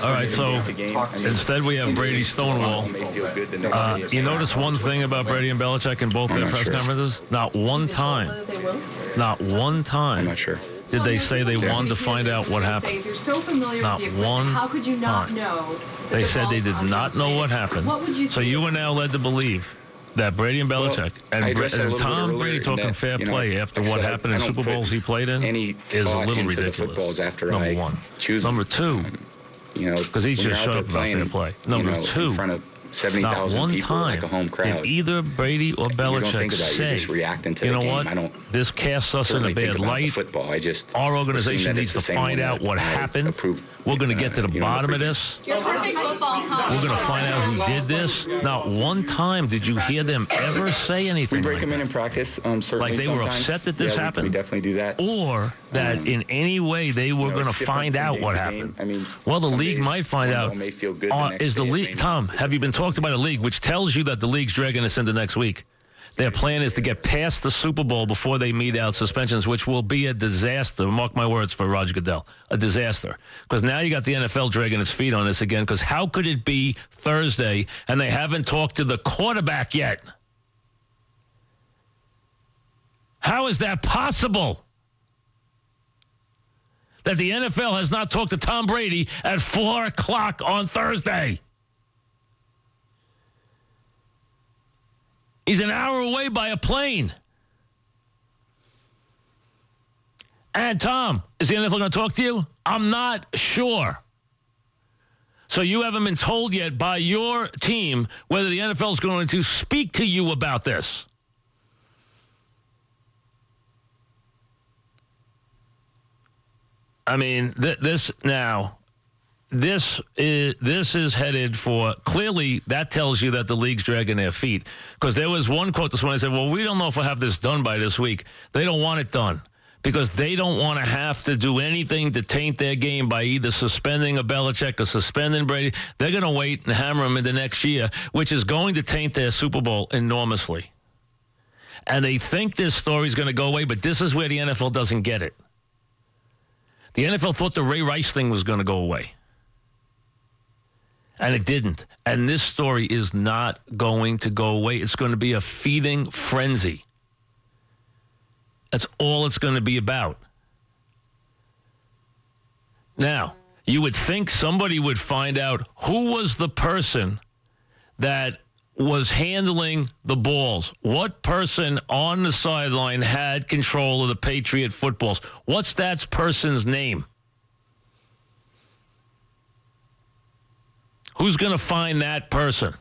All right, so instead we have Brady Stonewall. You notice one thing about Brady and Belichick in both their press conferences? Not one time. Not one time. I'm not sure. Did they say they wanted to find out what happened? Not one time. They said they did not know what happened. So you are now led to believe that Brady and Belichick and Tom Brady talking fair play after what happened in Super Bowls he played in is a little ridiculous. Number one. Number two, because he just shut up about fair play. Number two, not one time did either Brady or Belichick say, you know what, this casts us in a bad light. Our organization needs to find out what happened. We're going to get to the bottom of this. We're going to find out who did this. Not one time did you hear them ever say anything like that. We break them in in practice, certainly. Like they were upset that this happened? We definitely do that. Or that in any way they were going to find out what happened. Well, the league might find out. Is the league, Tom, have you been talked about a league, which tells you that the league's dragging us into next week? Their plan is to get past the Super Bowl before they mete out suspensions, which will be a disaster. Mark my words for Roger Goodell. A disaster. Because now you got the NFL dragging its feet on this again, because how could it be Thursday and they haven't talked to the quarterback yet? How is that possible? That the NFL has not talked to Tom Brady at 4 o'clock on Thursday? He's an hour away by a plane. And Tom, is the NFL going to talk to you? I'm not sure. So you haven't been told yet by your team whether the NFL is going to speak to you about this. I mean, this is headed for, clearly that tells you that the league's dragging their feet. Because there was one quote this morning that said, well, we don't know if we'll have this done by this week. They don't want it done because they don't want to have to do anything to taint their game by either suspending a Belichick or suspending Brady. They're going to wait and hammer them into next year, which is going to taint their Super Bowl enormously. And they think this story's going to go away, but this is where the NFL doesn't get it. The NFL thought the Ray Rice thing was going to go away. And it didn't. And this story is not going to go away. It's going to be a feeding frenzy. That's all it's going to be about. Now, you would think somebody would find out who was the person that was handling the balls. What person on the sideline had control of the Patriot footballs? What's that person's name? Who's going to find that person?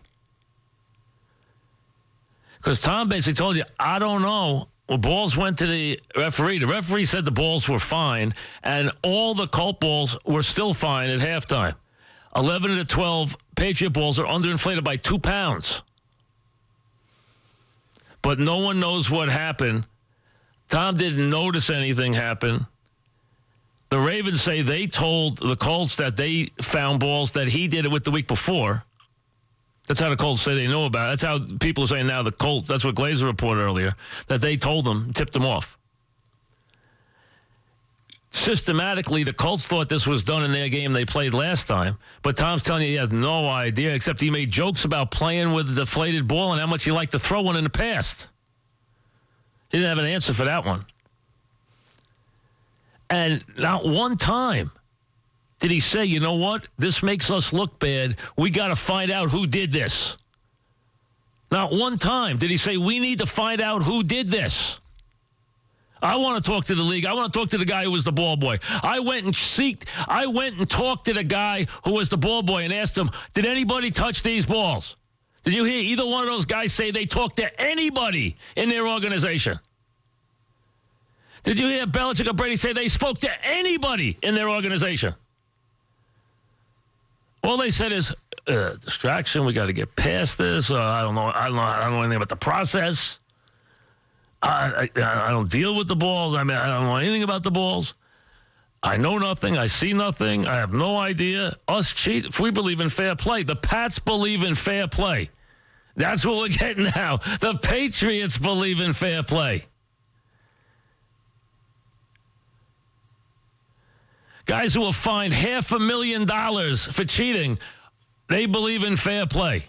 Because Tom basically told you, I don't know. Well, balls went to the referee. The referee said the balls were fine, and all the Colt balls were still fine at halftime. 11 of the 12 Patriot balls are underinflated by 2 pounds. But no one knows what happened. Tom didn't notice anything happen. The Ravens say they told the Colts that they found balls that he did it with the week before. That's how the Colts say they know about it. That's how people are saying now the Colts, that's what Glazer reported earlier, that they told them, tipped them off. Systematically, the Colts thought this was done in their game they played last time, but Tom's telling you he has no idea, except he made jokes about playing with a deflated ball and how much he liked to throw one in the past. He didn't have an answer for that one. And not one time did he say, you know what, this makes us look bad. We got to find out who did this. Not one time did he say, we need to find out who did this. I want to talk to the league. I want to talk to the guy who was the ball boy. I went and talked to the guy who was the ball boy and asked him, did anybody touch these balls? Did you hear either one of those guys say they talked to anybody in their organization? Did you hear Belichick or Brady say they spoke to anybody in their organization? All they said is, distraction, we got to get past this. I don't know anything about the process. I don't deal with the balls. I mean, I don't know anything about the balls. I know nothing. I see nothing. I have no idea. Us cheat. If we believe in fair play, the Pats believe in fair play. That's what we're getting now. The Patriots believe in fair play. Guys who were fined $500,000 for cheating, they believe in fair play.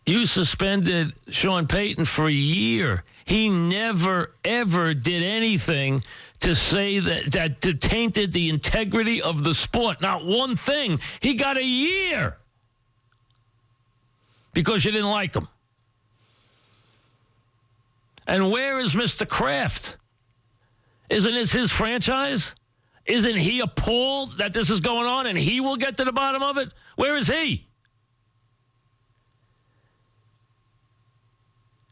You suspended Sean Payton for a year. He never, ever did anything to say that tainted the integrity of the sport. Not one thing. He got a year because you didn't like him. And where is Mr. Kraft? Isn't this his franchise? Isn't he appalled that this is going on and he will get to the bottom of it? Where is he?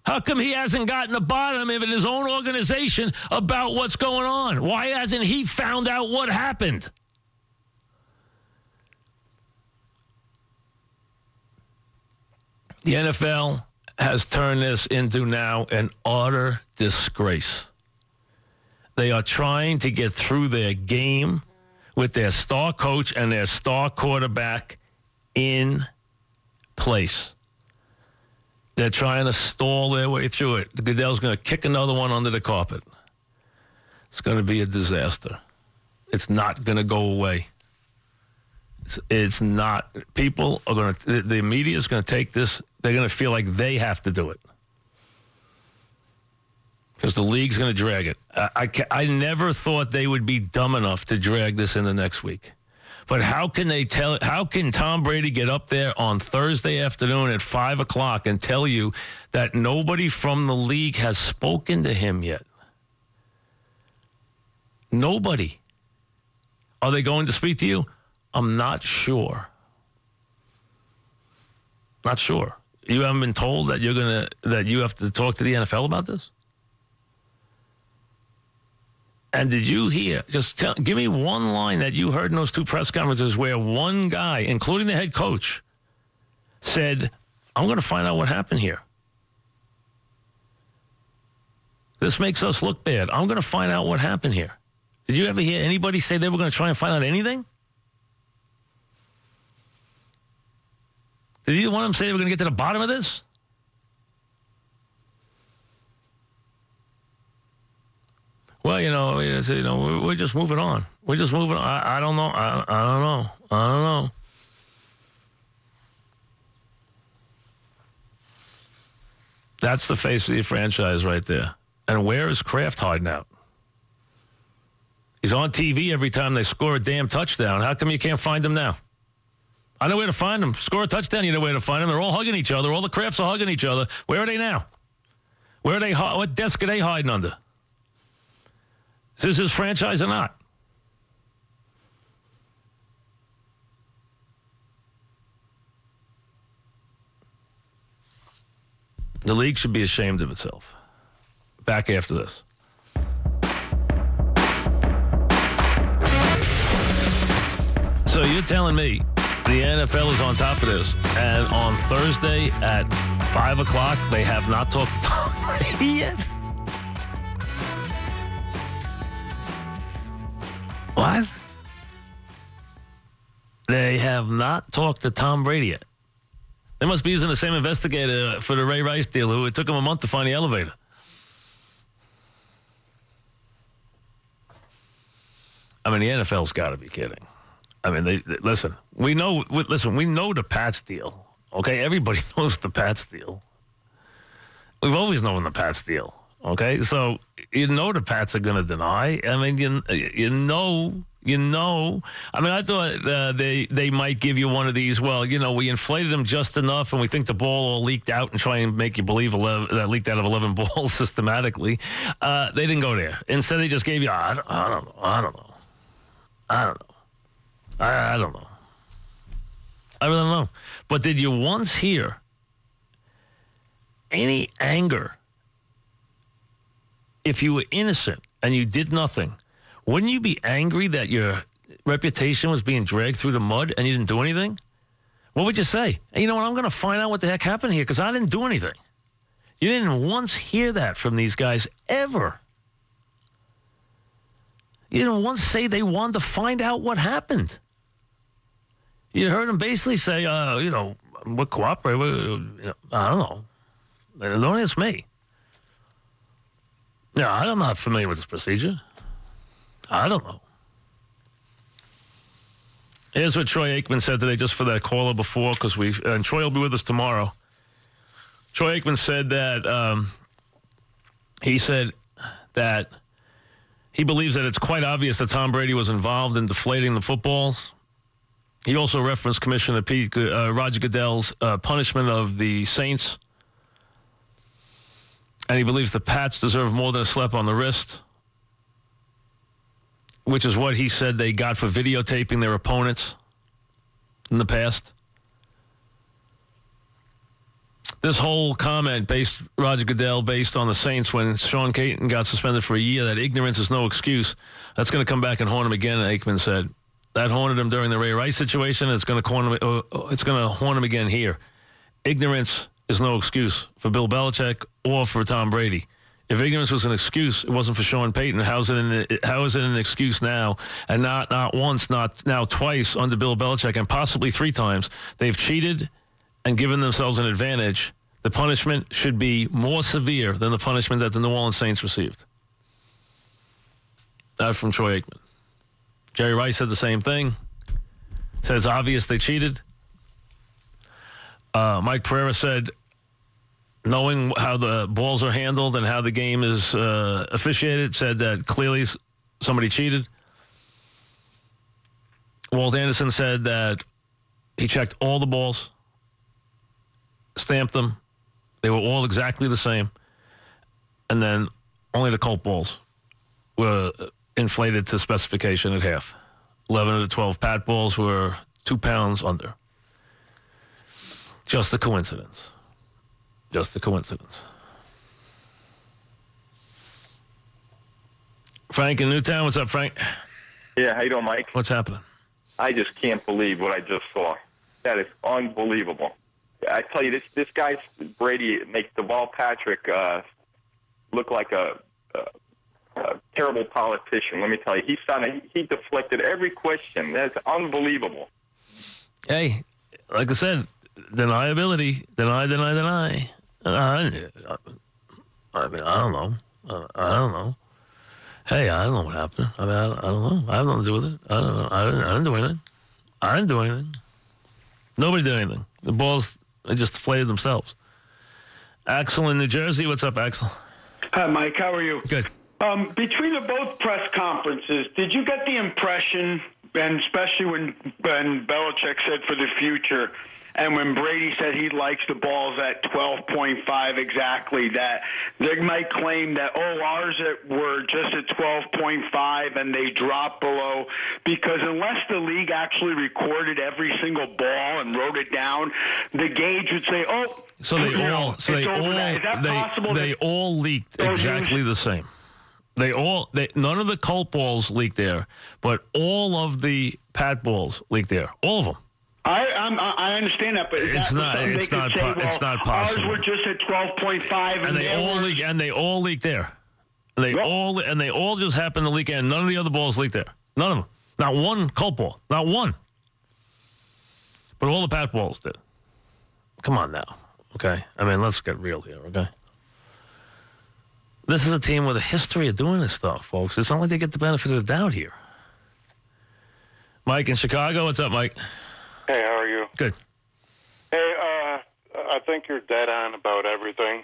How come he hasn't gotten the bottom of it in his own organization about what's going on? Why hasn't he found out what happened? The NFL has turned this into now an utter disgrace. They are trying to get through their game with their star coach and their star quarterback in place. They're trying to stall their way through it. Goodell's going to kick another one under the carpet. It's going to be a disaster. It's not going to go away. It's not. People are going to, the media is going to take this. They're going to feel like they have to do it. Because the league's going to drag it. I never thought they would be dumb enough to drag this in the next week. But how can Tom Brady get up there on Thursday afternoon at 5 o'clock and tell you that nobody from the league has spoken to him yet? Nobody. Are they going to speak to you? I'm not sure. Not sure. You haven't been told that that you have to talk to the NFL about this? And did you hear, give me one line that you heard in those two press conferences where one guy, including the head coach, said, I'm going to find out what happened here. This makes us look bad. I'm going to find out what happened here. Did you ever hear anybody say they were going to try and find out anything? Did either one of them say they were going to get to the bottom of this? Well, we're just moving on. We're just moving on. I don't know. I don't know. That's the face of the franchise right there. And where is Kraft hiding out? He's on TV every time they score a damn touchdown. How come you can't find him now? I know where to find them. Score a touchdown, you know where to find them. They're all hugging each other. All the Krafts are hugging each other. Where are they now? Where are they? What desk are they hiding under? Is this his franchise or not? The league should be ashamed of itself. Back after this. So you're telling me the NFL is on top of this, and on Thursday at 5 o'clock, they have not talked to Tom Brady yet? What? They have not talked to Tom Brady yet. They must be using the same investigator for the Ray Rice deal who it took him a month to find the elevator. I mean, the NFL's got to be kidding. I mean, listen, we know the Pats deal. Okay, everybody knows the Pats deal. We've always known the Pats deal. Okay, so you know the Pats are going to deny. I mean, you know. I mean, I thought they might give you one of these. Well, we inflated them just enough, and we think the ball all leaked out and try and make you believe that leaked out of 11 balls systematically. They didn't go there. Instead, they just gave you. I don't know. I don't know. I really don't know. But did you once hear any anger? If you were innocent and you did nothing, wouldn't you be angry that your reputation was being dragged through the mud and you didn't do anything? What would you say? Hey, you know what? I'm going to find out what the heck happened here because I didn't do anything. You didn't once hear that from these guys ever. You didn't once say they wanted to find out what happened. You heard them basically say, we're cooperating. I don't know. Don't ask me. Yeah, I'm not familiar with this procedure. I don't know. Here's what Troy Aikman said today, just for that caller before, and Troy will be with us tomorrow. Troy Aikman said that he said that he believes that it's quite obvious that Tom Brady was involved in deflating the footballs. He also referenced Commissioner Roger Goodell's punishment of the Saints. And he believes the Pats deserve more than a slap on the wrist, which is what he said they got for videotaping their opponents in the past. This whole comment Roger Goodell based on the Saints when Sean Payton got suspended for a year, that ignorance is no excuse. That's going to come back and haunt him again, Aikman said. That haunted him during the Ray Rice situation. It's going to haunt him again here. Ignorance is no excuse for Bill Belichick or for Tom Brady. If ignorance was an excuse, it wasn't for Sean Payton. How is it an excuse now? And not once, not now twice under Bill Belichick, and possibly 3 times. They've cheated and given themselves an advantage. The punishment should be more severe than the punishment that the New Orleans Saints received. That from Troy Aikman. Jerry Rice said the same thing. Said it's obvious they cheated. Mike Pereira said, knowing how the balls are handled and how the game is officiated, said that clearly somebody cheated. Walt Anderson said that he checked all the balls, stamped them. They were all exactly the same. And then only the Colt balls were inflated to specification at half. 11 of the 12 Pat balls were 2 pounds under. Just a coincidence. Just a coincidence. Frank in Newtown. What's up, Frank? Yeah, how you doing, Mike? What's happening? I just can't believe what I just saw. That is unbelievable. I tell you, this guy, Brady, makes Deval Patrick look like a terrible politician. Let me tell you. He deflected every question. That's unbelible. Hey, like I said, deniability. Deny. I mean, I don't know. I don't know. Hey, I don't know what happened. I mean, I don't know. I have nothing to do with it. I don't know. I didn't do anything. I didn't do anything. Nobody did anything. The balls, they just deflated themselves. Axel in New Jersey. What's up, Axel? Hi, Mike. How are you? Good. Between the both press conferences, did you get the impression, and especially when Belichick said for the future, and when Brady said he likes the balls at 12.5 exactly, that they might claim that, ours were just at 12.5 and they dropped below, because unless the league actually recorded every single ball and wrote it down, the gauge would say, they all leaked exactly the same. None of the Colt balls leaked there, but all of the Pat balls leaked there. All of them. I understand that, but it's not possible. Ours were just at 12.5, and they all leaked there. They all just happened to leak in. None of the other balls leaked there. None of them. Not one Colt ball. Not one. But all the Pat balls did. Come on now. Okay? I mean, let's get real here, okay? This is a team with a history of doing this stuff, folks. It's not like they get the benefit of the doubt here. Mike in Chicago. What's up, Mike? Hey, how are you? Good. Hey, I think you're dead on about everything.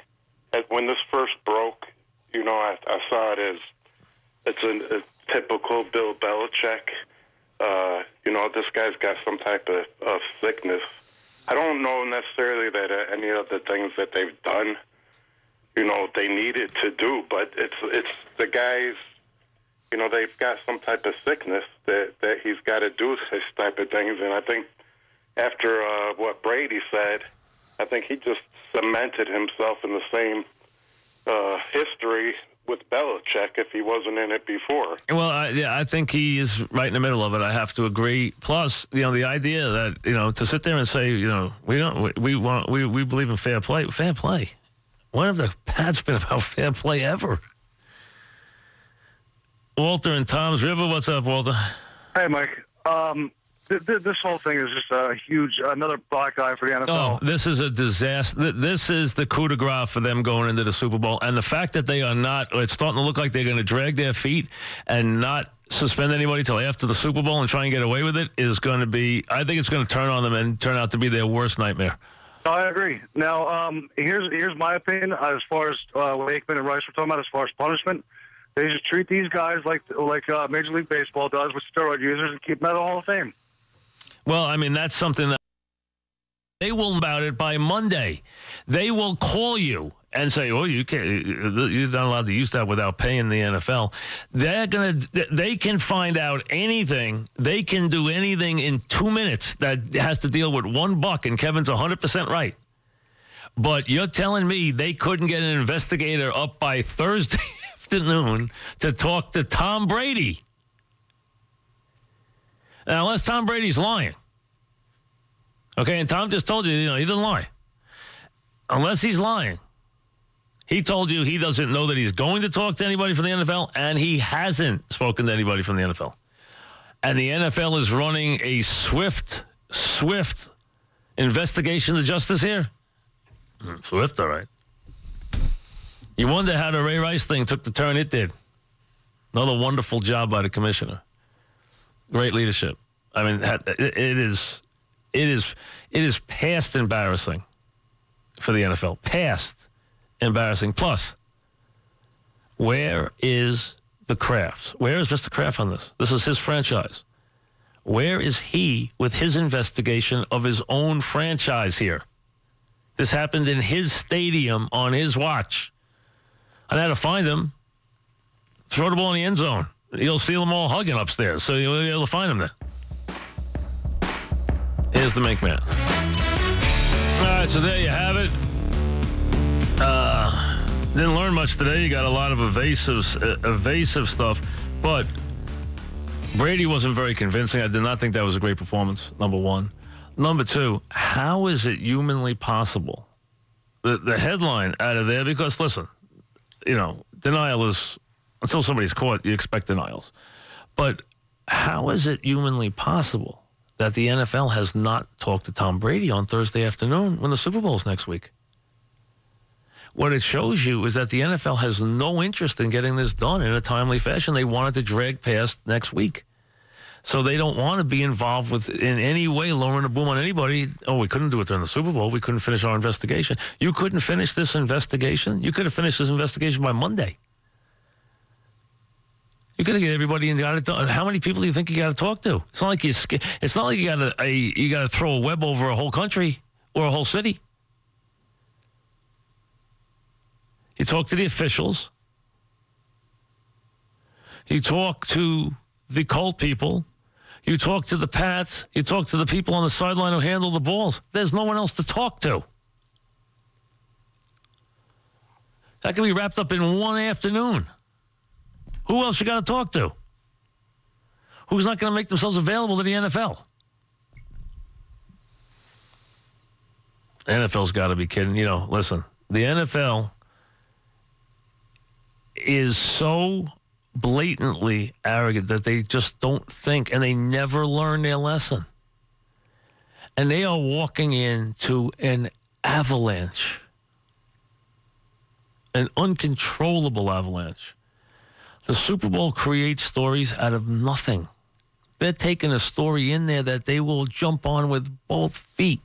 When this first broke, I saw it as it's a typical Bill Belichick. This guy's got some type of sickness. I don't know necessarily that any of the things that they've done, they needed to do, but it's the guys, they've got some type of sickness that he's got to do this type of things, and I think after what Brady said, I think he just cemented himself in the same history with Belichick if he wasn't in it before. Well, I think he is right in the middle of it. I have to agree. Plus, the idea that to sit there and say, we believe in fair play. Fair play. When have the Pats been about fair play ever? Walter in Tom's River. What's up, Walter? Hey, Mike. this whole thing is just a huge, another black eye for the NFL. Oh, this is a disaster. This is the coup de grace for them going into the Super Bowl. And the fact that they are not, it's starting to look like they're going to drag their feet and not suspend anybody till after the Super Bowl and try and get away with it is going to be, I think it's going to turn on them and turn out to be their worst nightmare. I agree. Now, here's my opinion as far as what Aikman and Rice were talking about as far as punishment. They just treat these guys like Major League Baseball does with steroid users and keep them out of the Hall of Fame. Well, I mean, that's something that they will about it by Monday. They will call you and say, "Oh, you're not allowed to use that without paying the NFL." They can find out anything. They can do anything in 2 minutes that has to deal with $1, and Kevin's 100% right. But you're telling me they couldn't get an investigator up by Thursday afternoon to talk to Tom Brady? Now, unless Tom Brady's lying. Okay, and Tom just told you, he didn't lie. Unless he's lying. He told you he doesn't know that he's going to talk to anybody from the NFL, and he hasn't spoken to anybody from the NFL. And the NFL is running a swift investigation of justice here. Swift, all right. You wonder how the Ray Rice thing took the turn it did. Another wonderful job by the commissioner. Great leadership. I mean, it is past embarrassing for the NFL. Past embarrassing. Plus, where is the Kraft? Where is Mr. Kraft on this? This is his franchise. Where is he with his investigation of his own franchise here? This happened in his stadium on his watch. I had to find him. Throw the ball in the end zone. You'll see them all hugging upstairs, so you'll be able to find them then. Here's the Mink Man. All right, so there you have it. Didn't learn much today. You got a lot of evasive stuff, but Brady wasn't very convincing. I did not think that was a great performance, number one. Number two, how is it humanly possible? The headline out of there, because listen, denial is, until somebody's caught, you expect denials. But how is it humanly possible that the NFL has not talked to Tom Brady on Thursday afternoon when the Super Bowl is next week? What it shows you is that the NFL has no interest in getting this done in a timely fashion. They wanted to drag past next week. So they don't want to be involved with, in any way, lowering the boom on anybody. Oh, we couldn't do it during the Super Bowl. We couldn't finish our investigation. You couldn't finish this investigation? You could have finished this investigation by Monday. You got to get everybody in. How many people do you think you got to talk to? It's not like you got to throw a web over a whole country or a whole city. You talk to the officials. You talk to the cult people. You talk to the Pats. You talk to the people on the sideline who handle the balls. There's no one else to talk to. That can be wrapped up in one afternoon. Who else you got to talk to? Who's not going to make themselves available to the NFL? The NFL's got to be kidding. Listen, the NFL is so blatantly arrogant that they just don't think, and they never learn their lesson. And they are walking into an avalanche, an uncontrollable avalanche. The Super Bowl creates stories out of nothing. They're taking a story in there that they will jump on with both feet.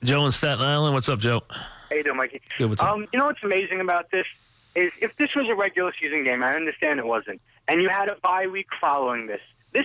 Joe in Staten Island, what's up, Joe? How you doing, Mikey? Good, what's up? What's amazing about this is if this was a regular season game, I understand it wasn't, and you had a bye week following this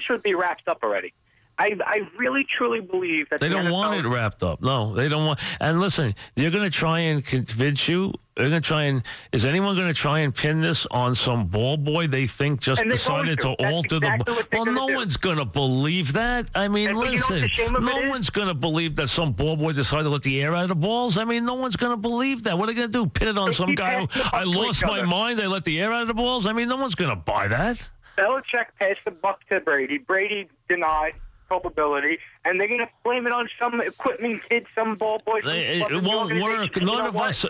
would be wrapped up already. I really, truly believe that they don't want it wrapped up. No, they don't want. And listen, they're going to try and convince you. They're going to try and. Is anyone going to try and pin this on some ball boy they think just decided to alter exactly the? Well, no one's going to believe that. I mean, listen, no one's going to believe that some ball boy decided to let the air out of the balls. I mean, no one's going to believe that. What are they going to do? Pin it on some guy who I lost my mind? They let the air out of the balls. I mean, no one's going to buy that. Belichick passed the buck to Brady. Brady denied. culpability, and they're going to blame it on some equipment kid, some ball boy. It won't work. None of us are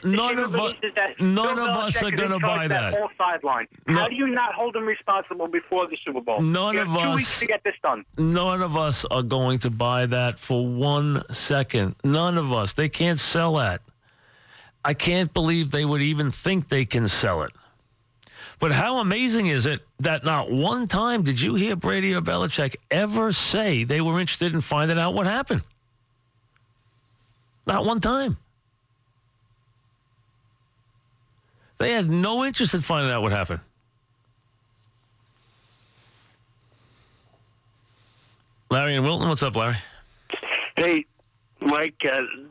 going to buy that. Whole sideline. How do you not hold them responsible before the Super Bowl? None of us. 2 weeks to get this done. None of us are going to buy that for 1 second. None of us. They can't sell that. I can't believe they would even think they can sell it. But how amazing is it that not one time did you hear Brady or Belichick ever say they were interested in finding out what happened? Not one time. They had no interest in finding out what happened. Larry and Wilton, what's up, Larry? Hey, Mike,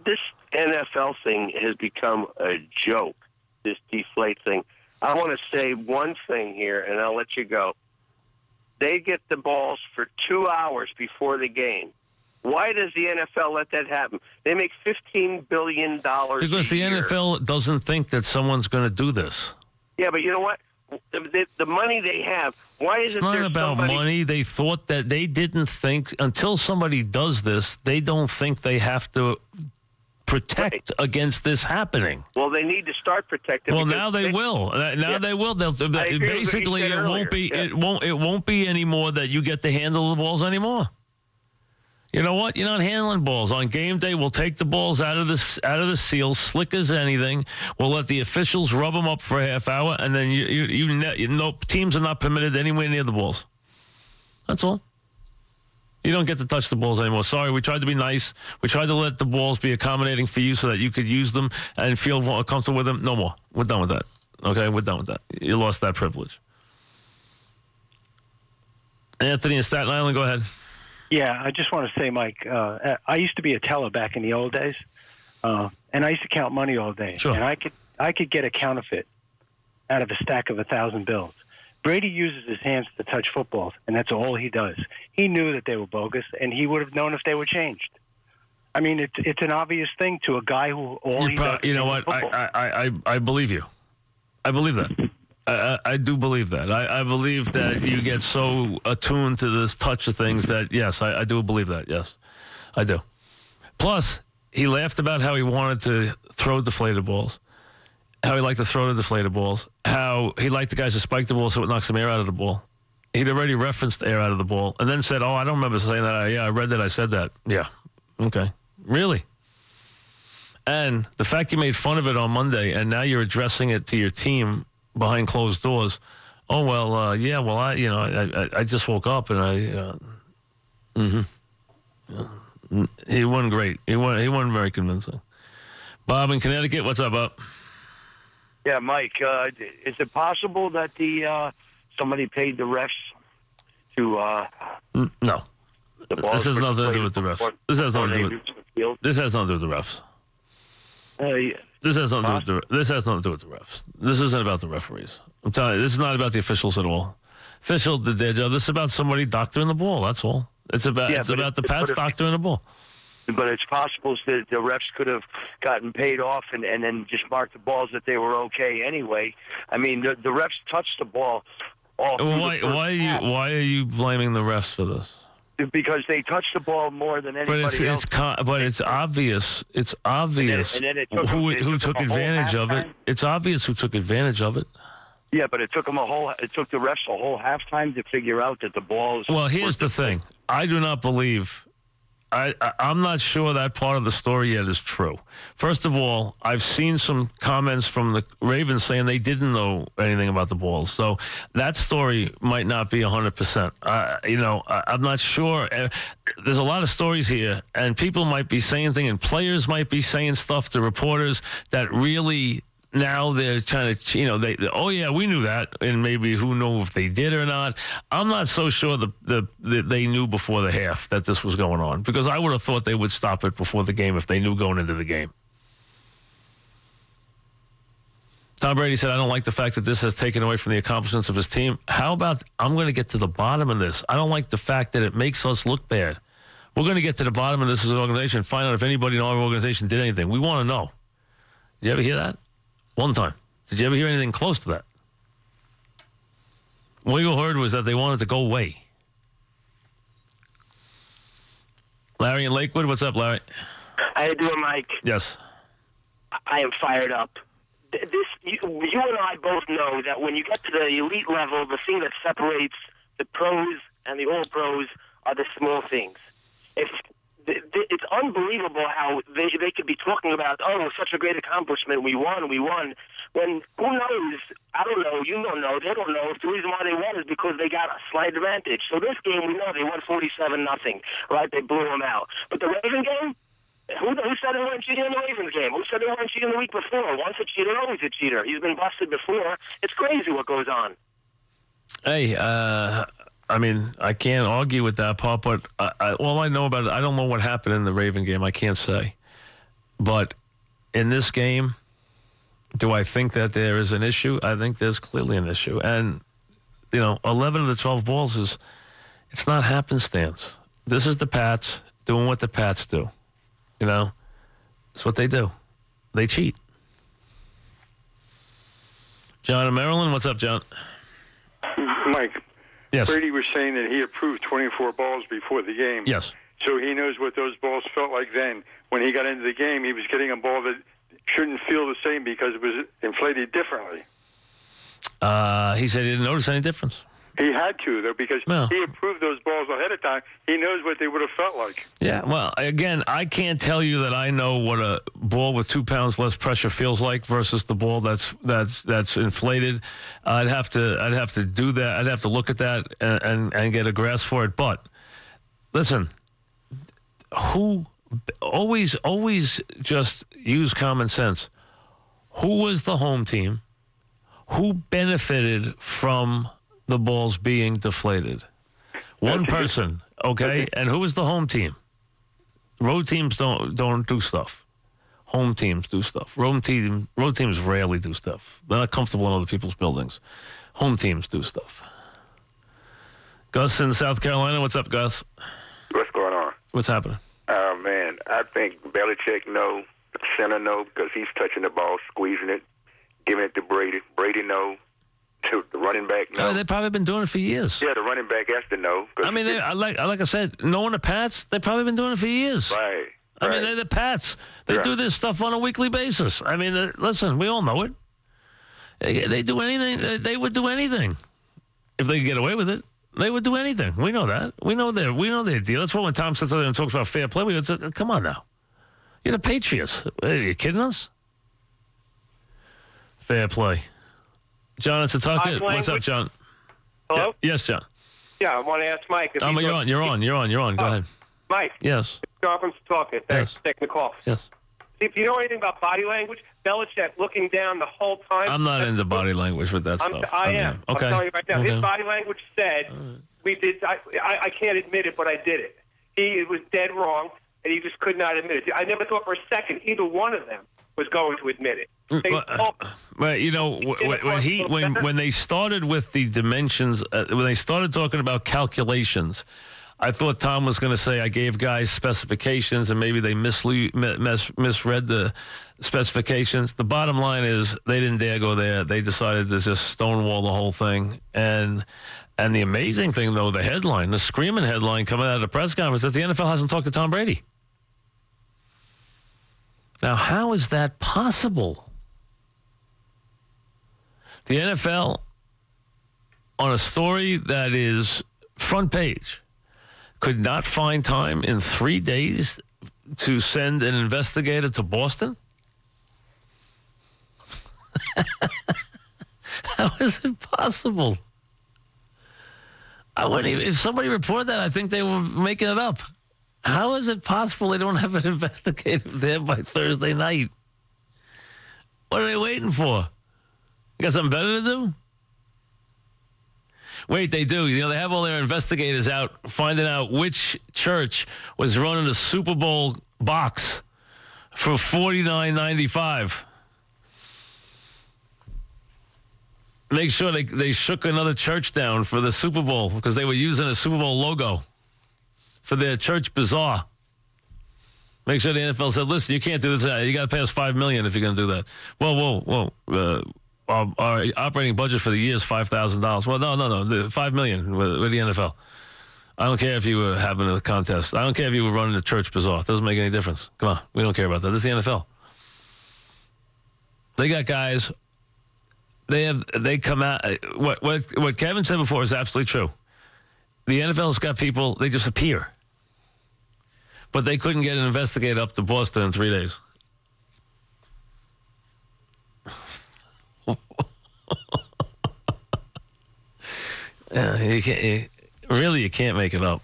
this NFL thing has become a joke, this deflate thing. I want to say one thing here, and I'll let you go. They get the balls for 2 hours before the game. Why does the NFL let that happen? They make $15 billion because the NFL doesn't think that someone's going to do this. Yeah, but you know what? The money they have, why isn't there It's not about money. They thought that they didn't think, until somebody does this, they don't think they have to protect against this happening. Well, they need to start protecting. Well, now they will. They will. They'll basically it won't be. Yeah. It won't be anymore that you get to handle the balls anymore. You know what? You're not handling balls on game day. We'll take the balls out of the seal, slick as anything. We'll let the officials rub them up for a half hour, and then you know teams are not permitted anywhere near the balls. That's all. You don't get to touch the balls anymore. Sorry, we tried to be nice. We tried to let the balls be accommodating for you so that you could use them and feel more comfortable with them. No more. We're done with that. Okay, we're done with that. You lost that privilege. Anthony in Staten Island, go ahead. Yeah, I just want to say, Mike, I used to be a teller back in the old days, and I used to count money all day. Sure. And I could get a counterfeit out of a stack of 1,000 bills. Brady uses his hands to touch footballs, and that's all he does. He knew that they were bogus, and he would have known if they were changed. I mean, it's an obvious thing to a guy who all he does. You know what? I believe you. I believe that. I do believe that. I believe that you get so attuned to this touch of things that, yes, I do believe that. Yes, I do. Plus, he laughed about how he wanted to throw deflated balls, how he liked to throw the deflated balls, how he liked the guys to spike the ball so it knocks some air out of the ball. He'd already referenced air out of the ball and then said, I don't remember saying that. Yeah, I read that. I said that. Yeah. Okay. Really? And the fact you made fun of it on Monday and now you're addressing it to your team behind closed doors. Oh, well, I just woke up and he won great. He won very convincing. Bob in Connecticut, what's up, Bob? Yeah, Mike, is it possible that somebody paid the refs to... No. This has nothing to do with the refs. This has nothing to do with the refs. This has nothing to do with the refs. This isn't about the referees. I'm telling you, this is not about the officials at all. Official did their job. This is about somebody doctoring the ball. That's all. It's about the Pats doctoring the ball. But it's possible that the refs could have gotten paid off and then just marked the balls that they were okay anyway. I mean, the refs touched the ball all through why are you blaming the refs for this? Because they touched the ball more than anybody else. But it's obvious. It's obvious who took advantage of it. It's obvious who took advantage of it. Yeah, but it took the refs a whole halftime to figure out that the balls. Well, here's the thing. I do not believe. I'm not sure that part of the story yet is true. First of all, I've seen some comments from the Ravens saying they didn't know anything about the balls. So that story might not be 100%. I'm not sure. There's a lot of stories here, and people might be saying things, and players might be saying stuff to reporters that really... Now they're trying to, we knew that, and maybe who knew if they did or not. I'm not so sure they knew before the half that this was going on, because I would have thought they would stop it before the game if they knew going into the game. Tom Brady said, I don't like the fact that this has taken away from the accomplishments of his team. How about, I'm going to get to the bottom of this. I don't like the fact that it makes us look bad. We're going to get to the bottom of this as an organization, find out if anybody in our organization did anything. We want to know. Did you ever hear that? One time. Did you ever hear anything close to that? What you heard was that they wanted to go away. Larry in Lakewood, what's up, Larry? How you doing, Mike? Yes. I am fired up. You and I both know that when you get to the elite level, the thing that separates the pros and the all-pros are the small things. It's unbelievable how they could be talking about, such a great accomplishment, we won. When, who knows, I don't know, you don't know, they don't know if the reason why they won is because they got a slight advantage. So this game, we know they won 47-0, right? They blew them out. But the Raven game, who said they weren't cheating in the Ravens game? Who said they weren't cheating the week before? Once a cheater, always a cheater. He's been busted before. It's crazy what goes on. Hey, I mean, I can't argue with that part, but all I know about it, I don't know what happened in the Raven game. I can't say. But in this game, do I think that there is an issue? I think there's clearly an issue. And, 11 of the 12 balls it's not happenstance. This is the Pats doing what the Pats do. It's what they do. They cheat. John in Maryland, what's up, John? Mike. Yes. Brady was saying that he approved 24 balls before the game. Yes. So he knows what those balls felt like then. When he got into the game, he was getting a ball that shouldn't feel the same because it was inflated differently. He said he didn't notice any difference. He had to, though, because he approved those balls ahead of time. He knows what they would have felt like. Yeah, well, again, I can't tell you that I know what a ball with 2 pounds less pressure feels like versus the ball that's inflated. I'd have to do that. I'd have to look at that and get a grasp for it. But listen, always just use common sense. Who was the home team? Who benefited from the balls being deflated? One person, okay? And who is the home team? Road teams don't do stuff. Home teams do stuff. Road teams rarely do stuff. They're not comfortable in other people's buildings. Home teams do stuff. Gus in South Carolina, what's up, Gus? What's going on? What's happening? Oh, man, I think Belichick know, the center know, because he's touching the ball, squeezing it, giving it to Brady. Brady know. To the running back, no. They've probably been doing it for years. Yeah, the running back has to know. I mean, like I said, knowing the Pats, they've probably been doing it for years. Right. I mean, they're the Pats. They do this stuff on a weekly basis. I mean, listen, we all know it. They do anything. They would do anything if they could get away with it. They would do anything. We know that. We know their deal. That's why when Tom sits there and talks about fair play, we would say, come on now. You're the Patriots. Are you kidding us? Fair play. John, it's a talk. What's up, John? Hello? Yes, John. Yeah, I want to ask Mike. You're on. Go ahead. Mike. Yes. Conference talking. Thanks for taking the call. Yes. See, if you know anything about body language, Belichick looking down the whole time. I'm not into body language with that stuff. I am. Okay. I'm telling you right now. His body language said, we did. I can't admit it, but I did it. It was dead wrong, and he just could not admit it. I never thought for a second either one of them was going to admit it. Right, when they started with the dimensions, when they started talking about calculations, I thought Tom was going to say I gave guys specifications and maybe they misread the specifications. The bottom line is they didn't dare go there. They decided to just stonewall the whole thing. And the amazing thing, though, the screaming headline coming out of the press conference that the NFL hasn't talked to Tom Brady. Now, how is that possible? The NFL, on a story that is front page, could not find time in 3 days to send an investigator to Boston? How is it possible? If somebody reported that, I think they were making it up. How is it possible they don't have an investigator there by Thursday night? What are they waiting for? You got something better to do? Wait, they do. They have all their investigators out finding out which church was running a Super Bowl box for $49.95. Make sure they shook another church down for the Super Bowl because they were using a Super Bowl logo for their church bazaar. Make sure the NFL said, listen, you can't do this. You got to pay us $5 million if you're going to do that. Whoa. Our operating budget for the year is $5,000. Well, no. The $5 million with the NFL. I don't care if you were having a contest. I don't care if you were running a church bazaar. It doesn't make any difference. Come on. We don't care about that. This is the NFL. They got guys. They come out. What Kevin said before is absolutely true. The NFL's got people, they just appear. But they couldn't get an investigator up to Boston in 3 days. Yeah, you can't make it up.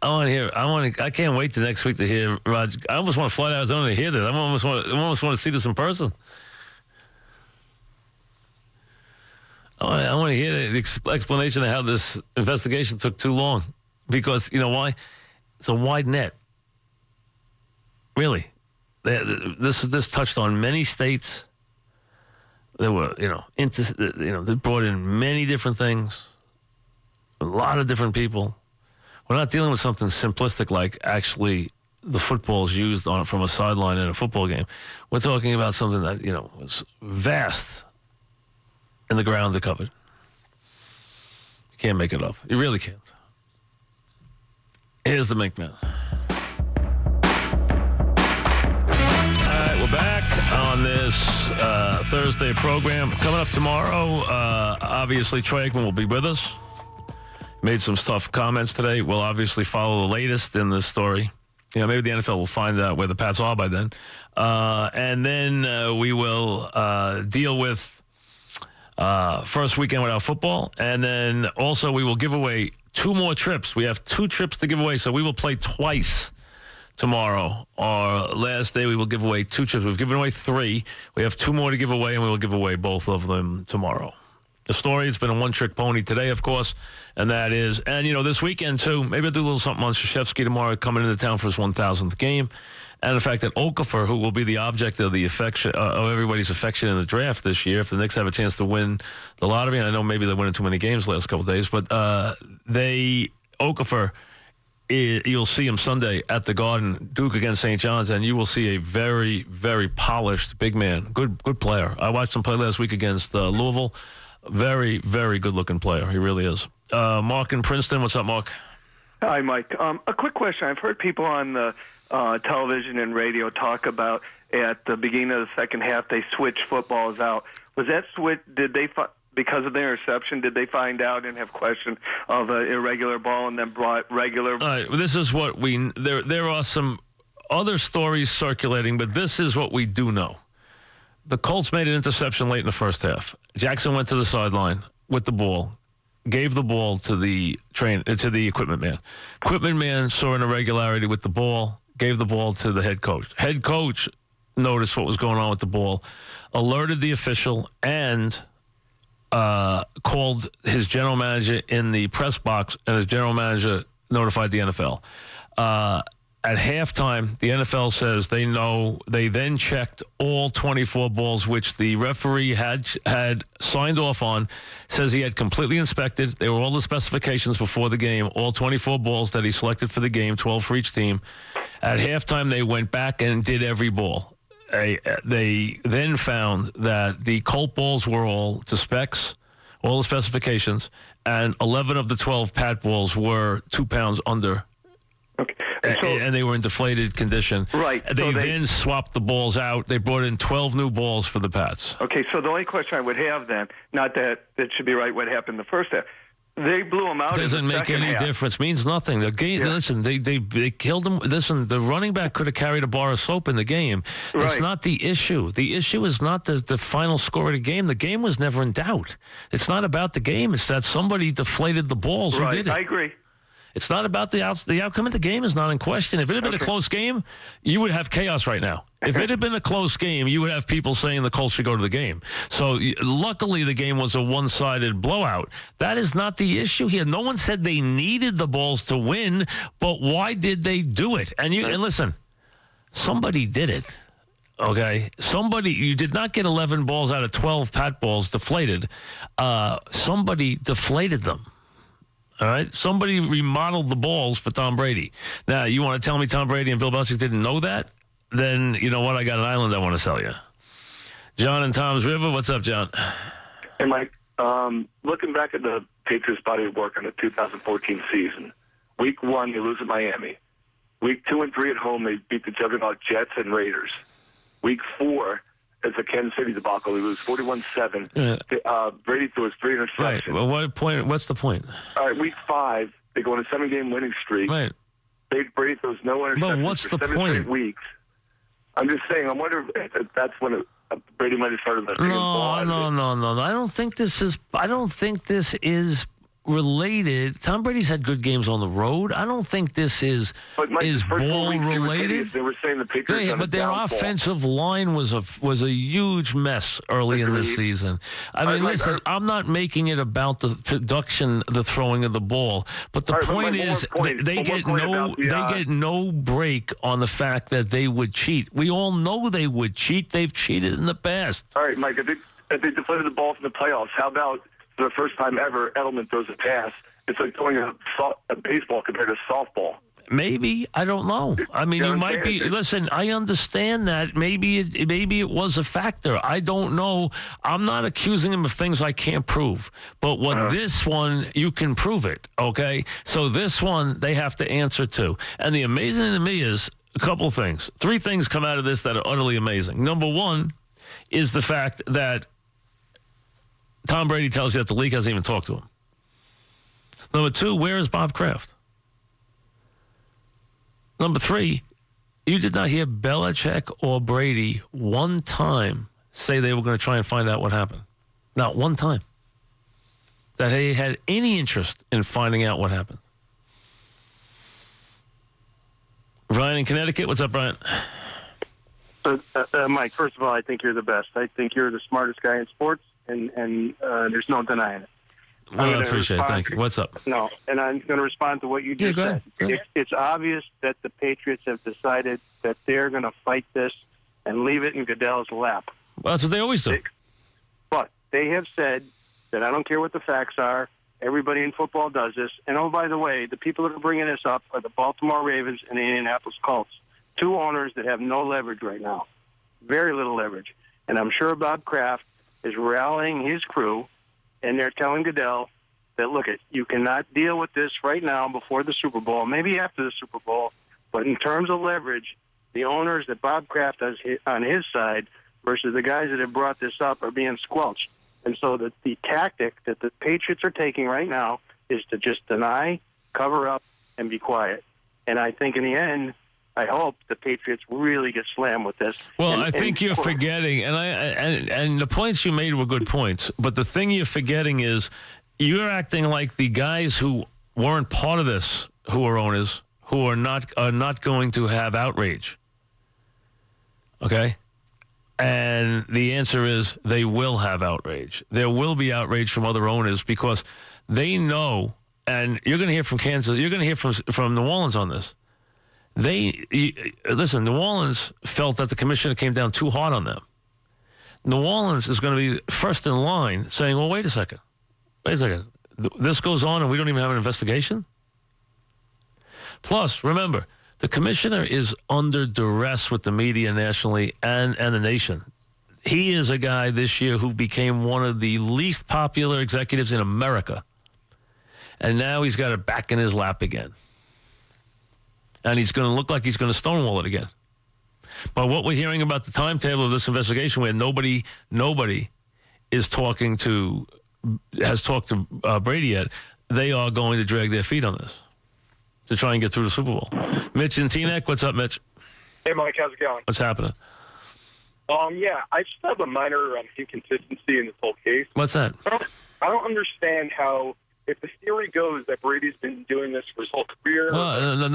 I can't wait till next week to hear Roger. I almost want to fly to Arizona to hear this. I almost want to see this in person. I want to hear the explanation of how this investigation took too long. Because, you know why? It's a wide net. Really. This touched on many states. There were, they brought in many different things. A lot of different people. We're not dealing with something simplistic like actually the football's used on it from a sideline in a football game. We're talking about something that, was vast and the grounds are covered. You can't make it up. You really can't. Here's the Mink Man. All right, we're back on this Thursday program. Coming up tomorrow, obviously Troy Aikman will be with us. Made some tough comments today. We'll obviously follow the latest in this story. Maybe the NFL will find out where the Pats are by then. And then we will deal with first weekend without football. And then also we will give away 2 more trips. We have 2 trips to give away, so we will play twice tomorrow. Our last day, we will give away 2 trips. We've given away 3. We have 2 more to give away, and we will give away both of them tomorrow. The story, it's been a one-trick pony today, of course, and that is, and, this weekend, too, maybe I'll do a little something on Krzyzewski tomorrow, coming into town for his 1,000th game, and the fact that Okafor, who will be the object of the affection, of everybody's affection in the draft this year, if the Knicks have a chance to win the lottery, and I know maybe they're winning too many games the last couple of days, but Okafor, you'll see him Sunday at the Garden, Duke against St. John's, and you will see a very, very polished big man, good player. I watched him play last week against Louisville. Very, very good-looking player. He really is. Mark in Princeton. What's up, Mark? Hi, Mike. A quick question. I've heard people on the television and radio talk about at the beginning of the second half they switched footballs out. Was that switch? Did they because of the interception? Did they find out and have question of an irregular ball and then brought regular? All right. Well, this is what we. There are some other stories circulating, but this is what we do know. The Colts made an interception late in the first half. Jackson went to the sideline with the ball, gave the ball to the equipment man. Equipment man saw an irregularity with the ball, gave the ball to the head coach. Head coach noticed what was going on with the ball, alerted the official, and called his general manager in the press box, and his general manager notified the NFL. At halftime, the NFL says they know. They then checked all 24 balls, which the referee had signed off on. Says he had completely inspected. They were all the specifications before the game, all 24 balls that he selected for the game, 12 for each team. At halftime, they went back and did every ball. They then found that the Colt balls were all to specs, all the specifications, and 11 of the 12 Pat balls were 2 pounds under. Okay. And they were in deflated condition. Right. They then swapped the balls out. They brought in 12 new balls for the Pats. Okay, so the only question I would have then, not that it should be right what happened in the first half, they blew them out. Doesn't make any difference. Means nothing. The game. Yeah. Listen, they killed him. Listen, the running back could have carried a bar of soap in the game. Right. It's not the issue. The issue is not the final score of the game. The game was never in doubt. It's not about the game. It's that somebody deflated the balls. Right. Who did it? I agree. It's not about the outcome of the game is not in question. If it had been a close game, you would have chaos right now. If it had been a close game, you would have people saying the Colts should go to the game. So luckily the game was a one-sided blowout. That is not the issue here. No one said they needed the balls to win, but why did they do it? And listen, somebody did it. Okay? You did not get 11 balls out of 12 Pat balls deflated. Somebody deflated them. All right? Somebody remodeled the balls for Tom Brady. Now, you want to tell me Tom Brady and Bill Belichick didn't know that? Then, you know what? I got an island I want to sell you. John in Tom's River. What's up, John? Hey, Mike. Looking back at the Patriots' body of work on the 2014 season, Week 1, they lose at Miami. Week 2 and 3 at home, they beat the juggernaut Jets and Raiders. Week 4, it's a Kansas City debacle. They lose 41-7. Brady throws 3 interceptions. Right. Well, what's the point? All right, week 5, they go on a 7-game winning streak. Right. Brady throws no interceptions but what's for the 7 point? straight weeks. I'm just saying, I wonder if that's when Brady might have started the No. I don't think this is related. Tom Brady's had good games on the road. I don't think this is ball related. They were saying the Patriots, but their offensive line was a huge mess early in the season. I mean, listen, I'm not making it about the production, the throwing of the ball, but the point is they get no break on the fact that they would cheat. We all know they would cheat. They've cheated in the past. All right, Mike. If they deflated the ball from the playoffs, how about for the first time ever, Edelman throws a pass? It's like throwing a baseball compared to softball. Maybe. I don't know. I mean, you might be. Listen, I understand that. Maybe it was a factor. I don't know. I'm not accusing him of things I can't prove. But this one, you can prove it, okay? So this one, they have to answer to. And the amazing thing to me is a couple things. 3 things come out of this that are utterly amazing. Number 1 is the fact that Tom Brady tells you that the league hasn't even talked to him. Number 2, where is Bob Kraft? Number 3, you did not hear Belichick or Brady one time say they were going to try and find out what happened. Not one time. That they had any interest in finding out what happened. Brian in Connecticut. What's up, Brian? Mike, first of all, I think you're the best. I think you're the smartest guy in sports. And there's no denying it. I appreciate it. Thank you. What's up? No, and I'm going to respond to what you just said. It's obvious that the Patriots have decided that they're going to fight this and leave it in Goodell's lap. Well, that's what they always do. But they have said that I don't care what the facts are. Everybody in football does this. And, oh, by the way, the people that are bringing this up are the Baltimore Ravens and the Indianapolis Colts, 2 owners that have no leverage right now, very little leverage. And I'm sure Bob Kraft is rallying his crew, and they're telling Goodell that, look, you cannot deal with this right now before the Super Bowl, maybe after the Super Bowl, but in terms of leverage, the owners that Bob Kraft has on his side versus the guys that have brought this up are being squelched. And so the tactic that the Patriots are taking right now is to just deny, cover up, and be quiet. And I think in the end, I hope the Patriots really get slammed with this. Well, I think you're forgetting, and the points you made were good points, but the thing you're forgetting is you're acting like the guys who weren't part of this, who are owners, who are not going to have outrage. Okay? And the answer is they will have outrage. There will be outrage from other owners because they know, and you're going to hear from Kansas, you're going to hear from New Orleans on this. Listen, New Orleans felt that the commissioner came down too hard on them. New Orleans is going to be first in line saying, well, wait a second. This goes on and we don't even have an investigation? Plus, remember, the commissioner is under duress with the media nationally and the nation. He is a guy this year who became one of the least popular executives in America. And now he's got it back in his lap again. And he's going to look like he's going to stonewall it again. But what we're hearing about the timetable of this investigation, where nobody has talked to Brady yet, they are going to drag their feet on this to try and get through the Super Bowl. Mitch in Teaneck, what's up, Mitch? Hey, Mike, how's it going? What's happening? Yeah, I just have a minor inconsistency in this whole case. What's that? I don't understand how, if the theory goes that Brady's been doing this for his whole career. Well,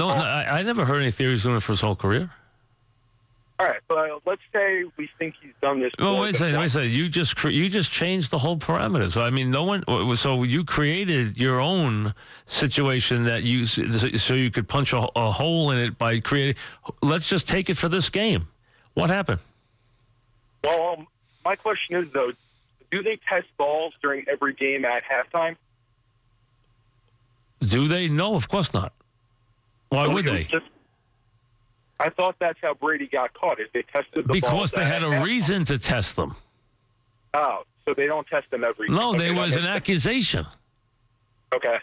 I never heard any theories doing it for his whole career. All right, but let's say we think he's done this. Well, wait a second. You just changed the whole parameters. So, I mean, so you created your own situation so you could punch a hole in it by creating. Let's just take it for this game. What happened? Well, my question is, though, do they test balls during every game at halftime? Do they? No, of course not. Why would they? I thought that's how Brady got caught. If they tested the because they had a reason to test them. Oh, so they don't test them every. No, there was an accusation. Okay,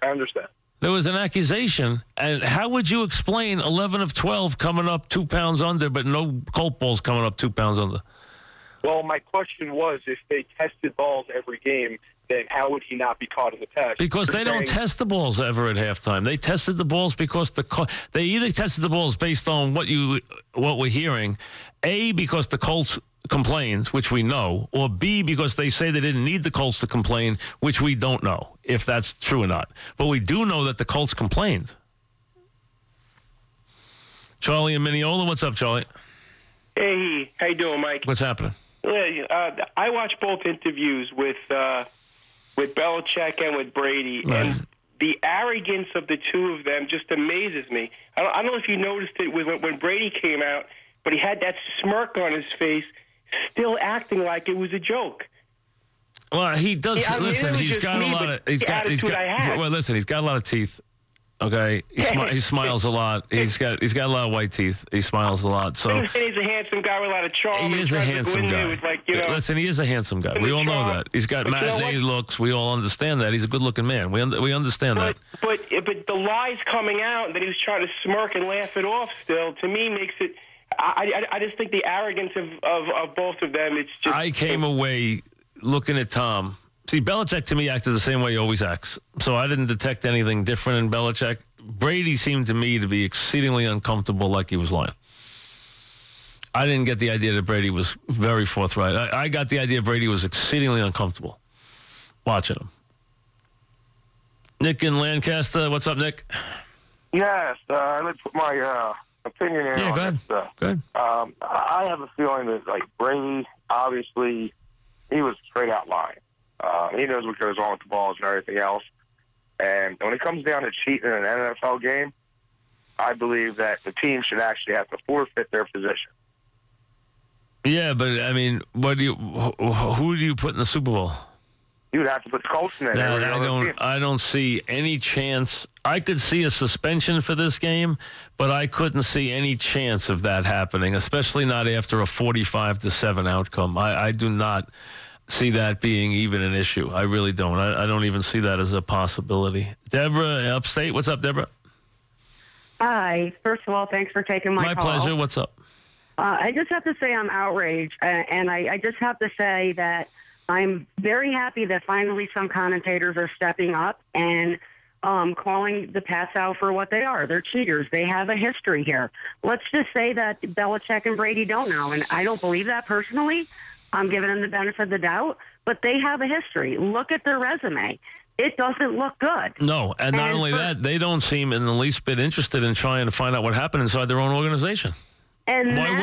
I understand. There was an accusation. And how would you explain 11 of 12 coming up 2 pounds under, but no Colt balls coming up 2 pounds under? Well, my question was, if they tested balls every game, then how would he not be caught in the test? Because they don't test the balls ever at halftime. They tested the balls because they either tested the balls based on what we're hearing, A, because the Colts complained, which we know, or B, because they say they didn't need the Colts to complain, which we don't know if that's true or not. But we do know that the Colts complained. Charlie in Mineola, what's up, Charlie? Hey, how you doing, Mike? What's happening? I watched both interviews with Belichick and with Brady, and the arrogance of the two of them just amazes me. I don't know if you noticed it when Brady came out, but he had that smirk on his face, still acting like it was a joke. Well, he does. Yeah, listen, he's got a lot of. He's got. Well, listen, he's got a lot of teeth. Okay, he smiles a lot. He's got a lot of white teeth. He smiles a lot. So he's a handsome guy with a lot of charm. He is a handsome guy. Listen, he is a handsome guy. We all know that. He's got matinee looks. We all understand that. He's a good-looking man. We understand that. But the lies coming out that he was trying to smirk and laugh it off still, to me, makes it. I just think the arrogance of both of them. It's just. I came away looking at Tom. See, Belichick to me acted the same way he always acts. So I didn't detect anything different in Belichick. Brady seemed to me to be exceedingly uncomfortable, like he was lying. I didn't get the idea that Brady was very forthright. I got the idea Brady was exceedingly uncomfortable watching him. Nick in Lancaster. What's up, Nick? Yes, let's put my opinion in on this. Go ahead. I have a feeling that, like, Brady, obviously, he was straight out lying. He knows what goes on with the balls and everything else. And when it comes down to cheating in an NFL game, I believe that the team should actually have to forfeit their position. Yeah, but, I mean, who do you put in the Super Bowl? You would have to put the Colts in there. I don't see any chance. I could see a suspension for this game, but I couldn't see any chance of that happening, especially not after a 45-7 outcome. I do not see that being even an issue. I really don't. I don't even see that as a possibility. Deborah, upstate. What's up, Deborah? Hi. First of all, thanks for taking my call. My pleasure. What's up? I just have to say I'm outraged, and I just have to say that I'm very happy that finally some commentators are stepping up and calling the Pats out for what they are. They're cheaters. They have a history here. Let's just say that Belichick and Brady don't know, and I don't believe that personally. I'm giving them the benefit of the doubt, but they have a history. Look at their resume. It doesn't look good. No, and not only that, they don't seem in the least bit interested in trying to find out what happened inside their own organization. And why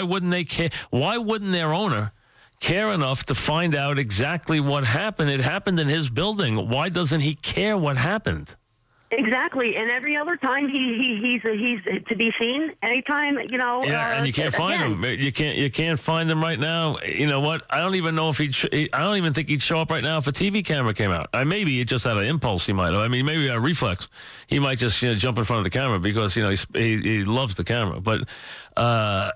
wouldn't they care? Why wouldn't their owner care enough to find out exactly what happened? It happened in his building. Why doesn't he care what happened? Exactly, and every other time he's to be seen. Anytime, you know. Yeah, and you can't find him. You can't find him right now. You know what? I don't even know if I don't even think he'd show up right now if a TV camera came out. Maybe he just had an impulse. He might have. I mean, maybe a reflex. He might just jump in front of the camera because he loves the camera. But I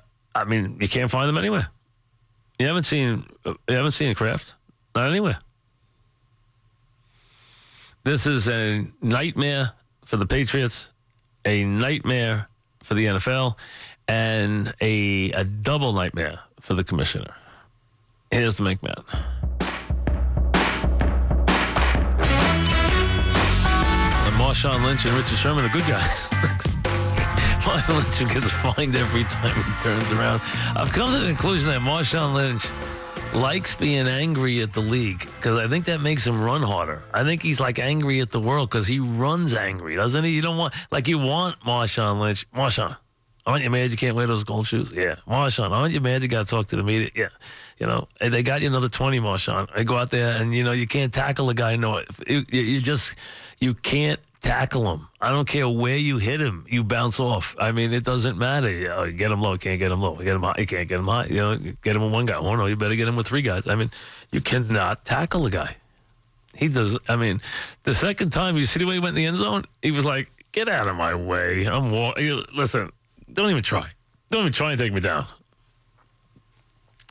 mean, you can't find him anywhere. You haven't seen Kraft. Not anywhere. This is a nightmare for the Patriots, a nightmare for the NFL, and a double nightmare for the commissioner. Here's the McMahon. And Marshawn Lynch and Richard Sherman are good guys. Marshawn Lynch gets fined every time he turns around. I've come to the conclusion that Marshawn Lynch likes being angry at the league because I think that makes him run harder. I think he's like angry at the world because he runs angry, doesn't he? You don't want, like you want Marshawn Lynch. Marshawn, aren't you mad you can't wear those gold shoes? Yeah. Marshawn, aren't you mad you got to talk to the media? Yeah. You know, and they got you another 20, Marshawn. I go out there and, you can't tackle a guy. No, you can't tackle him. I don't care where you hit him. You bounce off. I mean, it doesn't matter. You get him low, can't get him low. You get him high, you can't get him high. Get him with one guy. Oh, no, you better get him with three guys. I mean, you cannot tackle a guy. He does. I mean, the second time, you see the way he went in the end zone? He was like, get out of my way. Listen, don't even try. Don't even try and take me down.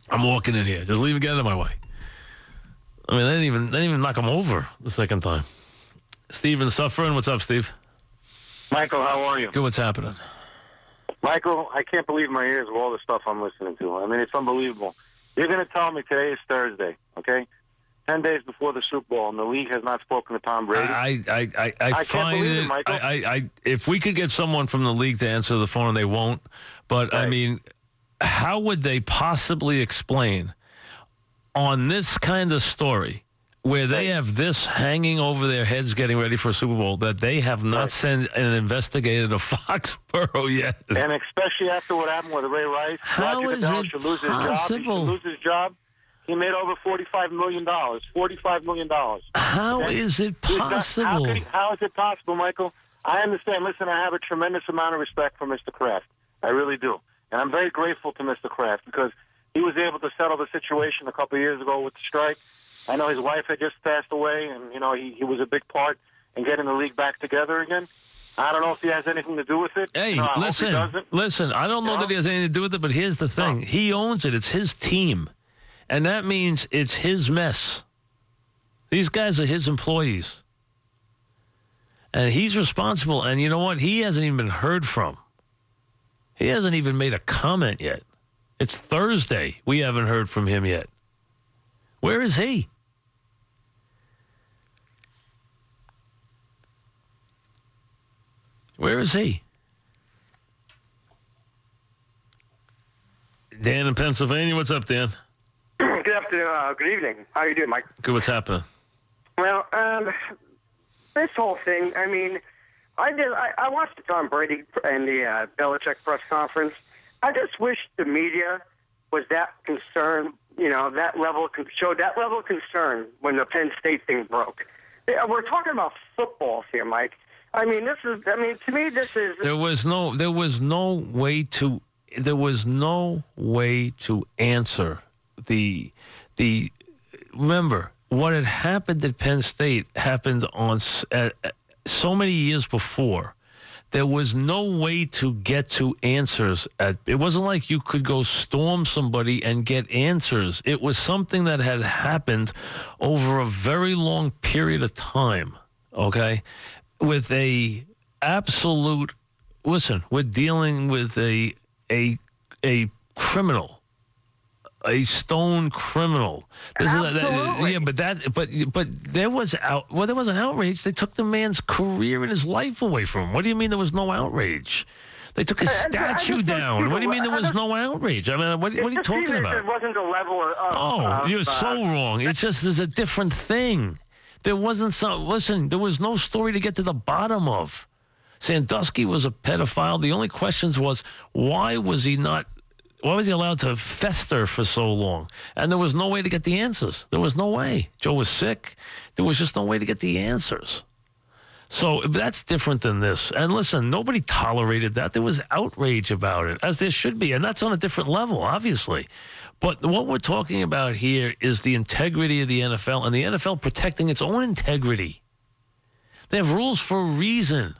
I'm walking in here. Just leave it, get out of my way. I mean, they didn't even knock him over the second time. Steven Suffering. What's up, Steve? Michael, how are you? Good. What's happening? Michael, I can't believe my ears with all the stuff I'm listening to. I mean, it's unbelievable. You're going to tell me today is Thursday, okay? 10 days before the Super Bowl, and the league has not spoken to Tom Brady. I find it, Michael. If we could get someone from the league to answer the phone, they won't. But, right. I mean, how would they possibly explain on this kind of story where they have this hanging over their heads getting ready for a Super Bowl that they have not sent an investigator to Foxborough yet? And especially after what happened with Ray Rice. How Roger is Goodell it should lose his possible? job. He should lose his job. He made over $45 million. $45 million. How is it possible? How is it possible, Michael? I understand. Listen, I have a tremendous amount of respect for Mr. Kraft. I really do. And I'm very grateful to Mr. Kraft because he was able to settle the situation a couple of years ago with the strike. I know his wife had just passed away, and, you know, he was a big part in getting the league back together again. I don't know if he has anything to do with it. Hey, listen, I don't know that he has anything to do with it, but here's the thing. He owns it. It's his team. And that means it's his mess. These guys are his employees. And he's responsible. And you know what? He hasn't even been heard from. He hasn't even made a comment yet. It's Thursday. We haven't heard from him yet. Where is he? Where is he? Dan in Pennsylvania. What's up, Dan? Good afternoon. Good evening. How are you doing, Mike? Good. What's happening? Well, this whole thing, I mean, I watched the Tom Brady and the Belichick press conference. I just wish the media was that concerned, you know, showed that level of concern when the Penn State thing broke. We're talking about footballs here, Mike. I mean, to me, this is... There was no way to answer the remember, what had happened at Penn State happened on so many years before. There was no way to get to answers. It wasn't like you could go storm somebody and get answers. It was something that had happened over a very long period of time, okay? With a absolute, listen, we're dealing with a criminal. A stone criminal. Absolutely. But there was an outrage. They took the man's career and his life away from him. What do you mean there was no outrage? They took his statue down. What do you mean there was no outrage? I mean, what are you talking about? It wasn't the level of... you're so wrong. It's just there's a different thing. There wasn't there was no story to get to the bottom of. Sandusky was a pedophile. The only questions was why was he allowed to fester for so long? And there was no way to get the answers. There was no way. Joe was sick. There was just no way to get the answers. So that's different than this. And listen, nobody tolerated that. There was outrage about it, as there should be. And that's on a different level, obviously. But what we're talking about here is the integrity of the NFL and the NFL protecting its own integrity. They have rules for a reason.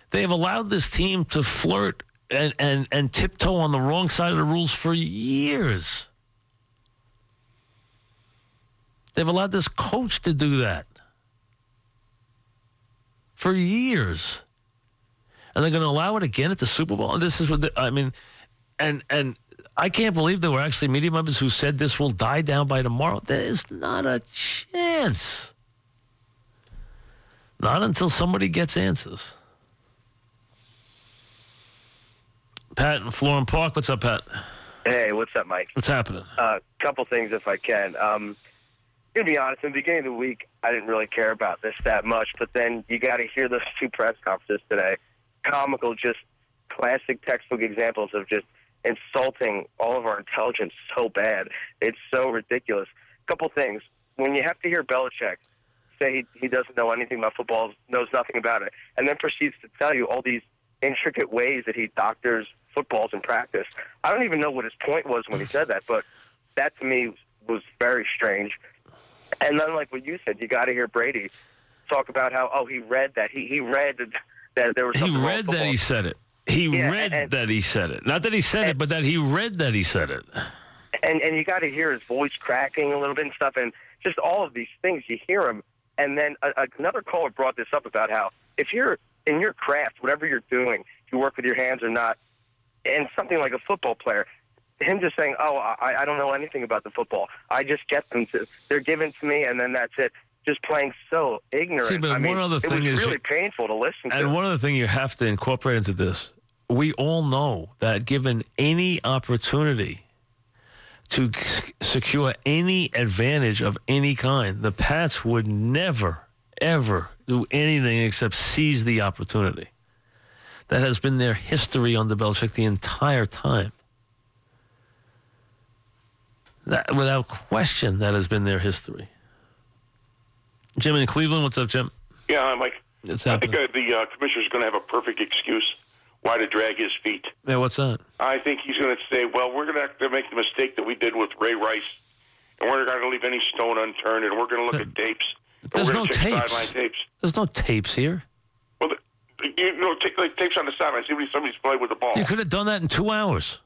They have allowed this team to flirt and tiptoe on the wrong side of the rules for years. They've allowed this coach to do that for years. And they're going to allow it again at the Super Bowl. And this is what and I can't believe there were actually media members who said this will die down by tomorrow. There's not a chance. Not until somebody gets answers. Pat in Florham Park. What's up, Pat? Hey, what's up, Mike? What's happening? Couple things, if I can. To be honest, in the beginning of the week, I didn't really care about this that much, but then you got to hear those two press conferences today. Comical, just classic textbook examples of just insulting all of our intelligence so bad. It's so ridiculous. Couple things. When you have to hear Belichick say he doesn't know anything about football, knows nothing about it, and then proceeds to tell you all these intricate ways that he doctors footballs in practice. I don't even know what his point was when he said that, but that to me was very strange. And then, like what you said, you got to hear Brady talk about how he read that he read that there was something wrong with that he said it. He read that he said it. Not that he said it, but that he read that he said it. And you got to hear his voice cracking a little bit and stuff, and just all of these things. You hear him And then another caller brought this up about how if you're in your craft, whatever you're doing, if you work with your hands or not, and something like a football player, him just saying, oh, I don't know anything about the football. I just get them they're given to me, and then that's it. Just playing so ignorant. See, but one other thing it was is really painful to listen to. And one other thing you have to incorporate into this, we all know that given any opportunity to secure any advantage of any kind, the Pats would never, ever do anything except seize the opportunity. That has been their history under Belichick the entire time. That, without question, that has been their history. Jim in Cleveland, what's up, Jim? Yeah, hi, Mike. I think the commissioner's going to have a perfect excuse why to drag his feet. Yeah, what's that? I think he's going to say, well, we're going to have to make the mistake that we did with Ray Rice, and we're not going to leave any stone unturned, and we're going to look at tapes. There's no tapes. Sideline tapes. There's no tapes here. Well, take like tapes on the sideline, see when somebody's playing with the ball. You could have done that in 2 hours.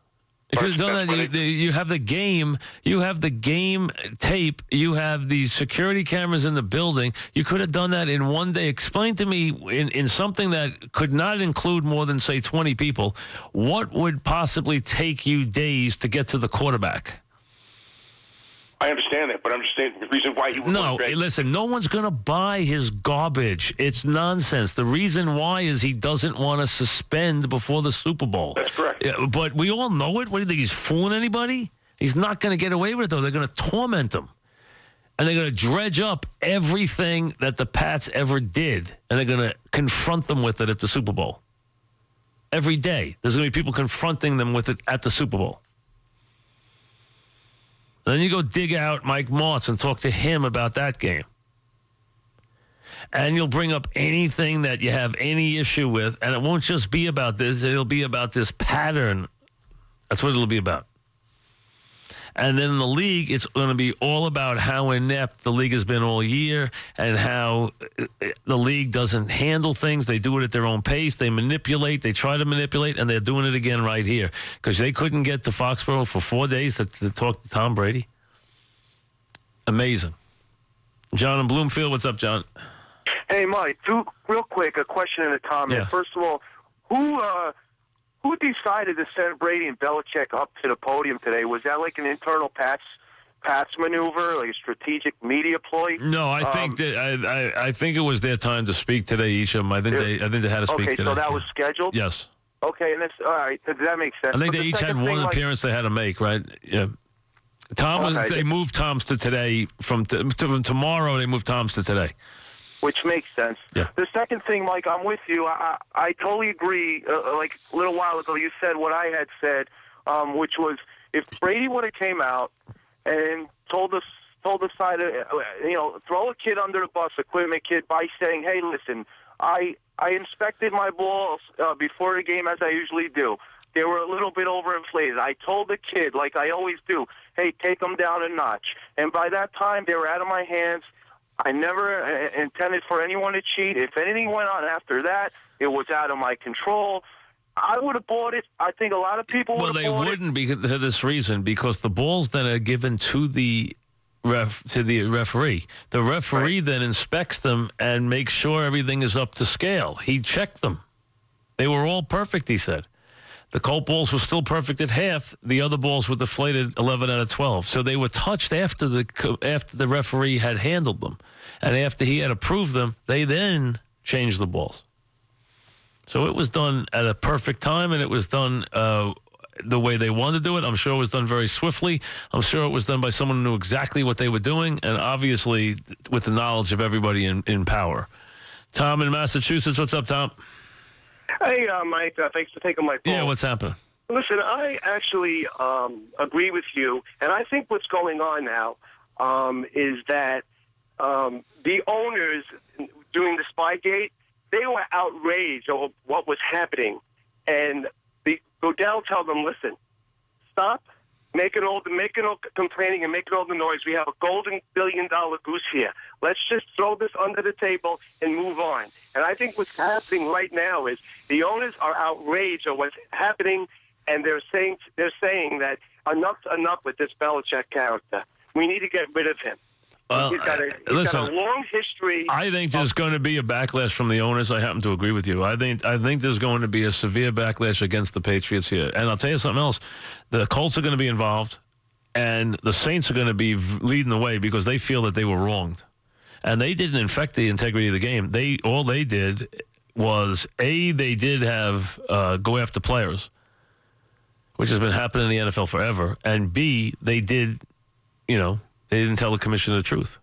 You could have done that. You have the game. You have the game tape. You have the security cameras in the building. You could have done that in one day. Explain to me in something that could not include more than, say, 20 people, what would possibly take you days to get to the quarterback? I understand that, but I'm just saying the reason why he would. No, listen, no one's going to buy his garbage. It's nonsense. The reason why is he doesn't want to suspend before the Super Bowl. That's correct. But we all know it. What do you think? He's fooling anybody? He's not going to get away with it, though. They're going to torment him. And they're going to dredge up everything that the Pats ever did. And they're going to confront them with it at the Super Bowl. Every day. There's going to be people confronting them with it at the Super Bowl. Then you go dig out Mike Moss and talk to him about that game. And you'll bring up anything that you have any issue with, and it won't just be about this. It'll be about this pattern. That's what it'll be about. And then in the league, it's going to be all about how inept the league has been all year and how the league doesn't handle things. They do it at their own pace. They manipulate. They try to manipulate, and they're doing it again right here because they couldn't get to Foxborough for 4 days to talk to Tom Brady. Amazing. John in Bloomfield, what's up, John? Hey, Mike, real quick, a question and a comment. Yeah. First of all, who decided to send Brady and Belichick up to the podium today? Was that like an internal Pats maneuver, like a strategic media ploy? No, I think that I think it was their time to speak today. Each of them, I think they had to speak today. Okay, so that was scheduled. Yes. Okay, and that's all right. That makes sense. I think they each had one appearance they had to make, right? Yeah. They moved Tom's to today from tomorrow. They moved Tom's to today. Which makes sense. Yeah. The second thing, Mike, I'm with you. I totally agree. Like a little while ago, you said what I had said, which was if Brady would have came out and told the side of, throw a kid under the bus, equipment kid, by saying, hey, listen, I inspected my balls before the game as I usually do. They were a little bit overinflated. I told the kid, like I always do, hey, take them down a notch. And by that time, they were out of my hands. I never intended for anyone to cheat. If anything went on after that, it was out of my control. I would have bought it. I think a lot of people would have bought it. Well, they wouldn't for this reason, because the balls that are given to the referee, the referee then inspects them and makes sure everything is up to scale. He checked them. They were all perfect, he said. The Colt balls were still perfect at half. The other balls were deflated 11 out of 12. So they were touched after the referee had handled them. And after he had approved them, they then changed the balls. So it was done at a perfect time, and it was done the way they wanted to do it. I'm sure it was done very swiftly. I'm sure it was done by someone who knew exactly what they were doing, and obviously with the knowledge of everybody in power. Tom in Massachusetts, what's up, Tom? Hey, Mike, thanks for taking my call. Yeah, what's happening? Listen, I actually agree with you, and I think what's going on now is that the owners during the Spygate, they were outraged over what was happening, and Goodell told them, listen, stop making all complaining and making all the noise. We have a golden billion-dollar goose here. Let's just throw this under the table and move on. And I think what's happening right now is the owners are outraged at what's happening, and they're saying that enough's enough with this Belichick character. We need to get rid of him. He's got a long history. I think there's going to be a backlash from the owners. I happen to agree with you. I think there's going to be a severe backlash against the Patriots here. And I'll tell you something else. The Colts are going to be involved, and the Saints are going to be leading the way because they feel that they were wronged. And they didn't infect the integrity of the game. All they did was, A, they did have go after players, which has been happening in the NFL forever. And B, they did, they didn't tell the commissioner the truth.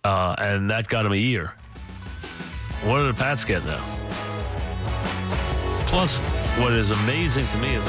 And that got him a year. What do the Pats get now? Plus, what is amazing to me is